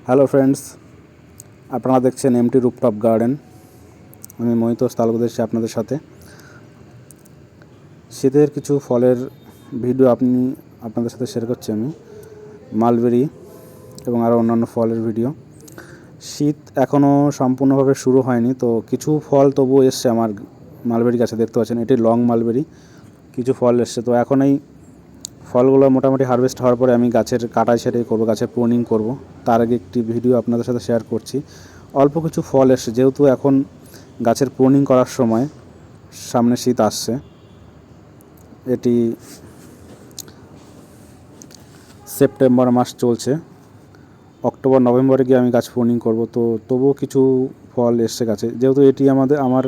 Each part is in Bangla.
হ্যালো ফ্রেন্ডস, আপনারা দেখছেন এমটি রুপটপ গার্ডেন। আমি মহিতোষ তালুকদার এসেছি আপনাদের সাথে। শীতের কিছু ফলের ভিডিও আপনাদের সাথে শেয়ার করছি আমি, মালবেরি এবং আরও অন্যান্য ফলের ভিডিও। শীত এখনও সম্পূর্ণভাবে শুরু হয়নি, তো কিছু ফল তবুও এসছে আমার মালবেরি গাছে। দেখতে পাচ্ছেন এটি লং মালবেরি, কিছু ফল এসছে। তো এখন এই ফলগুলো মোটামুটি হারভেস্ট হওয়ার পরে আমি গাছের কাটাই ছাঁটাই করবো, গাছের প্রুনিং করব। তার আগে একটি ভিডিও আপনাদের সাথে শেয়ার করছি। অল্প কিছু ফল এসছে, যেহেতু এখন গাছের প্রুনিং করার সময়, সামনে শীত আসছে। এটি সেপ্টেম্বর মাস চলছে, অক্টোবর নভেম্বরে গিয়ে আমি গাছ প্রুনিং করব। তো তবুও কিছু ফল এসছে গাছে, যেহেতু এটি আমার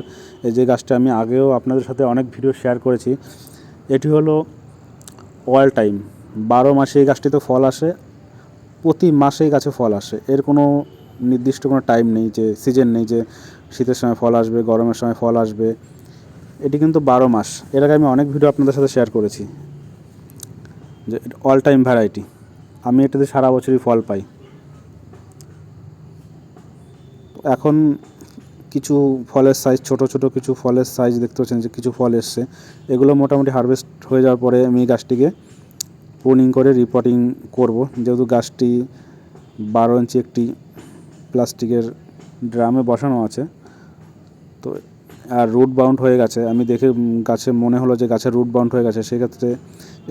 এই যে গাছটা আমি আগেও আপনাদের সাথে অনেক ভিডিও শেয়ার করেছি। এটি হলো অল টাইম, 12 মাসে এই গাছটিতে ফল আসে, প্রতি মাসেই গাছে ফল আসে। এর কোনো নির্দিষ্ট কোনো টাইম নেই, যে সিজন নেই যে শীতের সময় ফল আসবে, গরমের সময় ফল আসবে। এটি কিন্তু 12 মাস। এর আগে আমি অনেক ভিডিও আপনাদের সাথে শেয়ার করেছি যে অল টাইম ভ্যারাইটি। আমি এটাতে সারা বছরই ফল পাই। এখন কিছু ফলের সাইজ, ছোট ছোট কিছু ফলের সাইজ দেখতে পাচ্ছেন যে কিছু ফল এসছে। এগুলো মোটামুটি হারভেস্ট হয়ে যাওয়ার পরে আমি গাছটিকে প্রুনিং করে রিপোর্টিং করব, যেহেতু গাছটি 12 ইঞ্চি একটি প্লাস্টিকের ড্রামে বসানো আছে। তো আর রুট বাউন্ড হয়ে গেছে, আমি দেখে গাছে মনে হলো যে গাছের রুট বাউন্ড হয়ে গেছে। সেক্ষেত্রে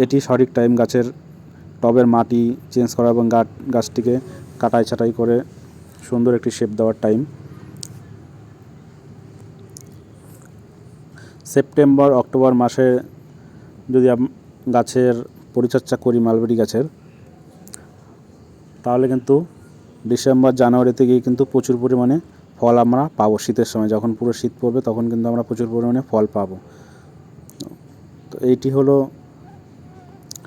এটি সঠিক টাইম গাছের টবের মাটি চেঞ্জ করা এবং গাছটিকে কাটাই ছাঁটাই করে সুন্দর একটি শেপ দেওয়ার টাইম। সেপ্টেম্বর অক্টোবর মাসে যদি গাছের পরিচর্যা করি মালবেরি গাছের, তাহলে কিন্তু ডিসেম্বর জানুয়ারিতে গিয়ে কিন্তু প্রচুর পরিমাণে ফল আমরা পাবো। শীতের সময় যখন পুরো শীত পড়বে তখন কিন্তু আমরা প্রচুর পরিমাণে ফল পাবো। তো এইটি হলো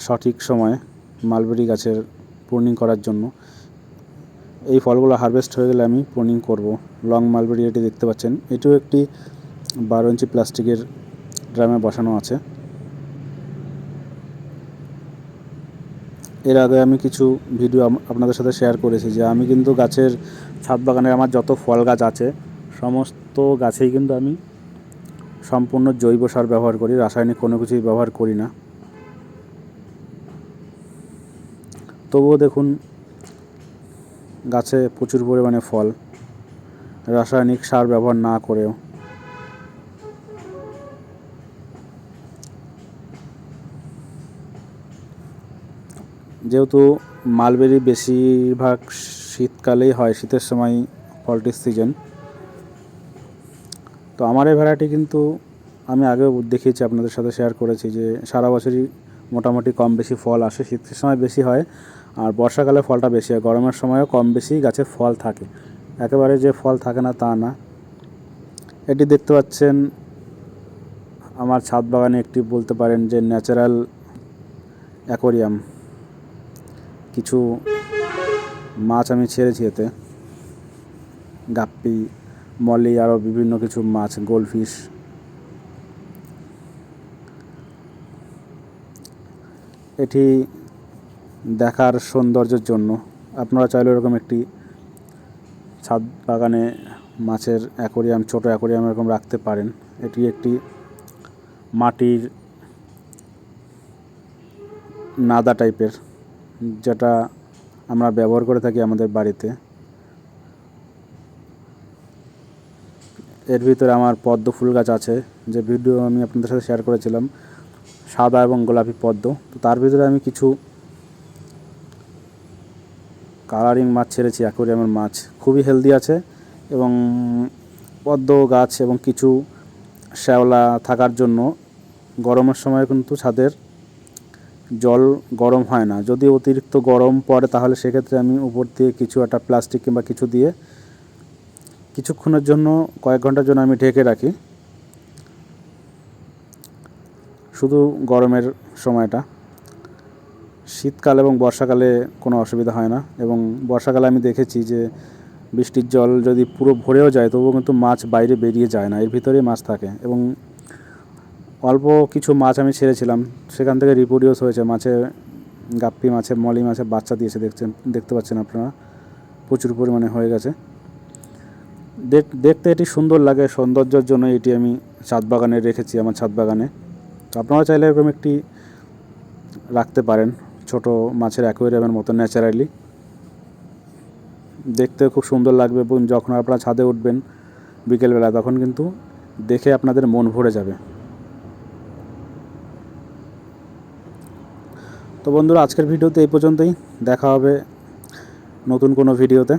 সঠিক সময় মালবেরি গাছের প্রুনিং করার জন্য। এই ফলগুলো হারভেস্ট হয়ে গেলে আমি প্রুনিং করব। লং মালবেরি এটি দেখতে পাচ্ছেন, এটিও একটি 12 ইঞ্চি প্লাস্টিকের ড্রামে বসানো আছে। এর আগে আমি কিছু ভিডিও আপনাদের সাথে শেয়ার করেছি যে আমি কিন্তু গাছের ছাদ বাগানে আমার যত ফল গাছ আছে সমস্ত গাছেই কিন্তু আমি সম্পূর্ণ জৈব সার ব্যবহার করি, রাসায়নিক কোনো কিছুই ব্যবহার করি না। তবুও দেখুন গাছে প্রচুর পরিমাণে ফল, রাসায়নিক সার ব্যবহার না করেও। যেহেতু মালবেরি বেশিরভাগ শীতকালেই হয়, শীতের সময় ফলটির সিজন, তো আমার এই ভ্যারাইটি কিন্তু আমি আগেও দেখিয়েছি, আপনাদের সাথে শেয়ার করেছি যে সারা বছরই মোটামুটি কম বেশি ফল আসে। শীতের সময় বেশি হয় আর বর্ষাকালে ফলটা বেশি হয়, গরমের সময়ও কম বেশি গাছে ফল থাকে, একেবারে যে ফল থাকে না তা না। এটি দেখতে পাচ্ছেন আমার ছাদ বাগানে একটি বলতে পারেন যে ন্যাচারাল অ্যাকোরিয়াম। কিছু মাছ আমি ছেড়েছি এতে, গাপ্পি, মলি, আরও বিভিন্ন কিছু মাছ, গোল্ডফিশ। এটি দেখার সৌন্দর্যের জন্য আপনারা চাইলে এরকম একটি ছাদ বাগানে মাছের অ্যাকোরিয়াম, ছোটো অ্যাকোরিয়াম এরকম রাখতে পারেন। এটি একটি মাটির নাদা টাইপের, যেটা আমরা ব্যবহার করে থাকি আমাদের বাড়িতে। এর ভিতরে আমার পদ্ম ফুল গাছ আছে, যে ভিডিও আমি আপনাদের সাথে শেয়ার করেছিলাম, সাদা এবং গোলাপি পদ্ম। তো তার ভিতরে আমি কিছু কালারিং মাছ ছেড়েছি, অ্যাকোরিয়ামের মাছ খুবই হেলদি আছে। এবং পদ্ম গাছ এবং কিছু শ্যাওলা থাকার জন্য গরমের সময় কিন্তু ছাদের জল গরম হয় না। যদি অতিরিক্ত গরম পড়ে তাহলে সেক্ষেত্রে আমি উপর দিয়ে কিছু একটা প্লাস্টিক কিংবা কিছু দিয়ে কিছুক্ষণের জন্য, কয়েক ঘন্টার জন্য আমি ঢেকে রাখি, শুধু গরমের সময়টা। শীতকাল এবং বর্ষাকালে কোনো অসুবিধা হয় না। এবং বর্ষাকালে আমি দেখেছি যে বৃষ্টির জল যদি পুরো ভরেও যায় তবুও কিন্তু মাছ বাইরে বেরিয়ে যায় না, এর ভিতরেই মাছ থাকে। এবং অল্প কিছু মাছ আমি ছেড়েছিলাম, সেখান থেকে রিপ্রোডিউস হয়েছে মাছে, গাপ্পি মাছে, মলি মাছে বাচ্চা দিয়েছে, দেখতে পাচ্ছেন আপনারা। প্রচুর পরিমাণে হয়ে গেছে। দেখতে এটি সুন্দর লাগে, সৌন্দর্যের জন্য এটি আমি ছাদ বাগানে রেখেছি, আমার ছাদ বাগানে। তো আপনারা চাইলে এরকম একটি রাখতে পারেন, ছোট মাছের অ্যাকোয়ারিয়ামের মতো ন্যাচারালি। দেখতে খুব সুন্দর লাগবে এবং যখন আপনারা ছাদে উঠবেন বিকেলবেলা, তখন কিন্তু দেখে আপনাদের মন ভরে যাবে। তো বন্ধুরা, আজকের ভিডিওতে এই পর্যন্তই। দেখা হবে নতুন কোনো ভিডিওতে।